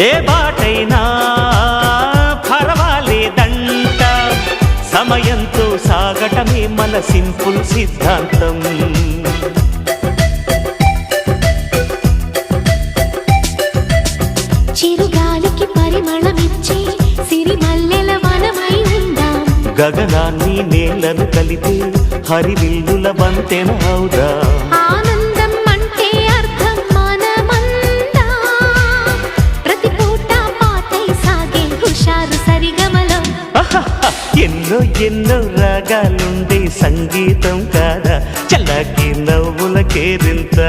ఏ బాటైనా పర్వాలేదంట, సమయంతో సాగటమే మన సింపుల్ సిద్ధాంతం. చిరుగాలికి పరిమళమిచ్చే సిరిమల్లెల వనమై ఉందాం, గగనాన్ని నేలను కలిపే హరివిల్లుల వంతెన అవుదాం. ఆనందం అంటే అర్థం మనమందా, ప్రతి పూట పాటై సాగే హుషారు సరిగమలం. ఎన్నో ఎన్నో రాగాలుండే సంగీతం కాదా, చల్లకి నవ్వుల కేరింత.